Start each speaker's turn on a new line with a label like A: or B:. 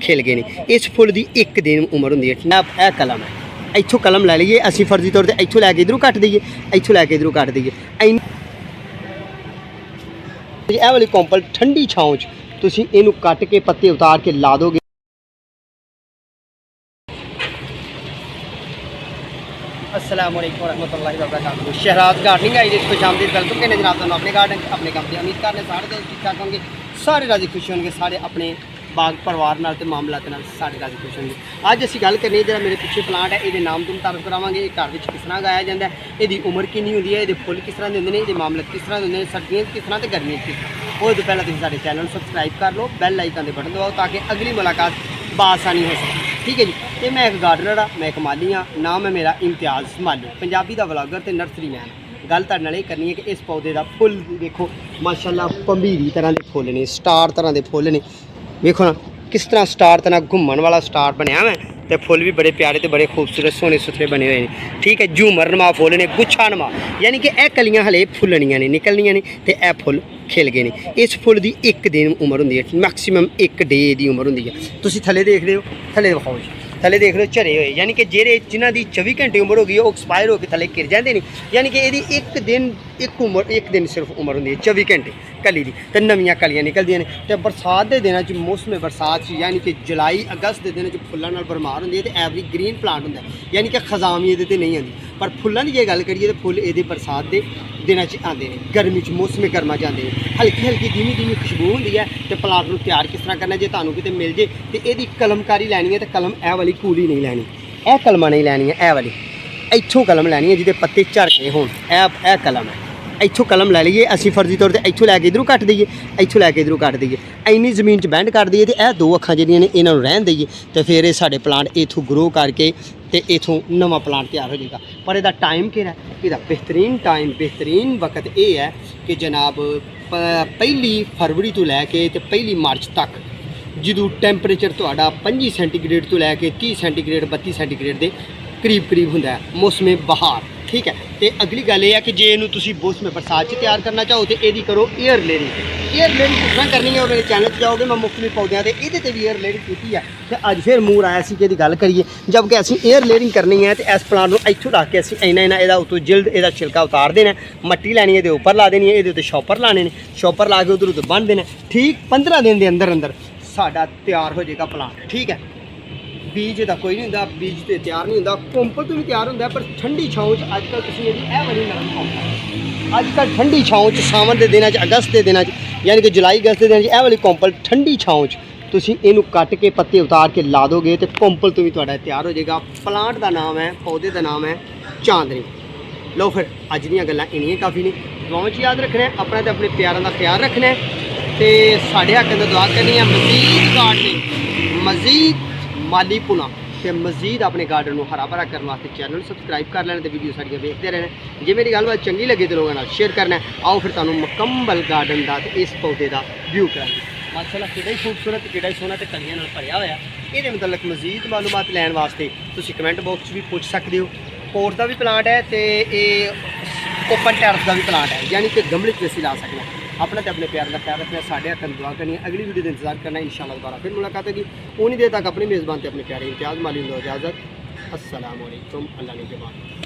A: खिल गए नहीं। इस फुल की एक दिन उम्र होंगी है। जनाब यह कलम है, इत्थों कलम लै लीए असीं फर्जी तौर पर इत्थों लैके इधरों कट दईए, इत्थों लैके इधरों कट दईए। यह वाली कोंपल ठंडी छाँव तुसीं इहनूं कट के पत्ते उतार के ला दोगे। अस्सलाम वालेकुम रहमतुल्लाहि व बरकातहू। शहराज गार्डनिंग आई खुश आमदीद वेलकम कहने जनाब तुहानूं अपने गार्डन अपने काम की उम्मीद करने सारे दोस्त ठीक ठाक होंगे, सारे राजी खुश होंगे, सारे अपने बाग परिवार नाल ते मामलात नाल सारे राजी खुश होंगे। अज असीं गल करनी है, जिहड़ा मेरे पिछे प्लांट है ये नाम तुम तारफ करावांगे। ये घर विच किस तरह उगाया जाता है, ये उम्र किन्नी होंदी है, ये फुल किस तरह के होंदे ने, ये मामलत किस तरह के होंदे ने, सर्दियों किस तरह ते गर्मियों किस तरह। वो तो पहले तुसीं साडे चैनल सबसक्राइब कर लो, बैल आइकन दे बटन दबाओ ताकि अगली मुलाकात बासानी हो सके। ठीक है जी। तो मैं एक गार्डनर हाँ, मैं एक माली हाँ, नाम है मेरा इम्तियाज़ माली, पंजाबी का व्लॉगर तो नर्सरी मैन। गल तुहाडे नाल करनी है कि इस पौधे का फुल देखो माशाअल्लाह भंबीरी तरह के फुल ने, स्टार तरह के फुल ने। देखो ना किस तरह स्टार तरह घूमन वाला स्टार बनया मैं, तो फुल भी बड़े प्यारे तो बड़े खूबसूरत सोहने सुथरे बने हुए हैं। ठीक है, झूमर नमा फुल ने, गुच्छा नमा, यानी कि यह कलियां हले फुलनियां ने, निकलनियां ने, तो यह फुल खिल गए हैं। इस फुल की एक दिन उम्र होंगी है, मैक्सीमम एक डे की उम्र होंगी है। तुसीं थले देख रहे हो, थले दिखाओ जी, थले देख रहे हो झरे हुए, यानी कि जेरे जिन्हों की 24 घंटे उम्र होगी वो एक्सपायर होकर थले गिर जाते हैं। यानी कि यदि एक दिन सिर्फ उम्र होंगी है 24 घंटे कली की, तो नवीं कलियां निकलदियां ने। तो बरसात के दिनों मौसम बरसात यानी कि जुलाई अगस्त के दिनों फुलों भरमार होंगी है, तो एवरी ग्रीन प्लांट होंगे, यानी कि खजामी ये नहीं आती। पर फुलों की जो गल करिए तो फुल ये बरसात के दिनों आते हैं, गर्मी मौसम गर्मा च आते हैं। हल्की हल्की धीमी धीमी खुशबू होंगी है। तो प्लांट को तैयार किस तरह करना, जो तुहानूं किते मिल जे तो यदी कलमकारी लैनी है, तो कलम ए वाली कूली नहीं लैनी, यह कलमा नहीं लैनी है, ए वाली इत्थों कलम लैनी है जिहदे पत्ते झड़के होण, ए कलम है। इत्थों कलम लै लीए असीं फर्जी तौर पर इत्थों लैके इधरों कट दईए, इत्थों लैके इधरों कट दईए, इन्नी जमीन च बैंड कर दईए, तो यह दो अखां जिहड़ियां ने इन्हां नूं रहन दईए, तो फिर ये साडे प्लांट इत्थों ग्रो करके तो इत्थों नवा प्लांट तैयार हो जाएगा। पर यदा टाइम केह्ड़ा है, यदा बेहतरीन टाइम बेहतरीन वक्त यह है कि जनाब 1 फरवरी तो लैके तो 1 मार्च तक जो टैंपरेचर तुहाडा 25 सेंटीग्रेड तो लैके 30 सेंटीग्रेड 32 सेंटीग्रेड के करीब करीब होंदा है मौसम बहार। ठीक है, तो अगली गल यह है कि जे इनू तुसीं मौसम बरसात च तैयार करना चाहो तो यदी करो एयर लेयरिंग। एयर लेयरिंग किस तरह करनी है, और मेरे चैनल पर जाओगे मैं मुफ्त में पौधों से ये भी एयर लेयरिंग की है। तो अज फिर मूड आया सी कि गल करिए, जबकि असीं एयर लेयरिंग करनी है तो इस प्लांट को इत्थों रख के असीं इन्ना इहदा उतों जिल्द इहदा छिलका उतार देना, मट्टी लैनी है उपर ला देनी है, ये शॉपर लाने ने, शॉपर ला के उधर उधर बन देना। ठीक 15 दिन के अंदर अंदर साडा तैयार हो जाएगा प्लांट। ठीक है, बीज का कोई नहीं होंदा, बीज तो तैयार नहीं होंदा, कोंपल तो भी तैयार होंदा, पर ठंडी छाँव अजकल तुसीं वाली नरम कोंपल अजकल ठंडी छाँव सावन के दिनों अगस्त के दिनों यानी कि जुलाई अगस्त के दिनों यह वाली कोंपल ठंडी छाँव तुसीं इहनूं कट के पत्ते उतार के ला दोगे तो कोंपल तो भी तुहाडा तैयार हो जाएगा। प्लांट का नाम है, पौधे का नाम है चांदनी। लो फिर अज दीयां गल्लां इन्नियां काफ़ी ने, दुआवां च याद रखना है, अपना तो अपने प्यारों का ख्याल रखना है, तो साढ़े हक अंदर दुआ करनी है मजीद गार्डनिंग मजीद माली पुना, तो मजीद अपने गार्डन को हरा भरा करने वास्ते चैनल सब्सक्राइब कर लेना, तो वीडियो साड़ियाँ देखते रहना। जे मेरी गलबात चंगी लगे तो लोगों शेयर करना है। आओ फिर तुहानूं मुकम्मल गार्डन का इस पौधे का व्यू करांगे। माशाअल्लाह कितना ही खूबसूरत कितना ही सोहना तो कलियां नाल भरिया होया। ये मतलब मजीद मालूमात लैन वास्ते तुसीं कमेंट बॉक्स भी पूछ सकते हो। पोर्ट का भी प्लांट है तो ये ओपन टैरस का भी प्लांट है, यानी कि गमले च असीं ला सकते हैं। अपना तो अपने प्यार का ख्याल रखना, साढ़े हक दुआ करनी है। अगली वीडियो का इंतजार करना, इंशाअल्लाह दोबारा फिर मुलाकात होगी। उन्हीं देर तक अपनी मेज़बान से अपने प्यारे इम्तियाज़ माली को इजाज़त। अस्सलाम वालेकुम, अल्लाह ने जवान।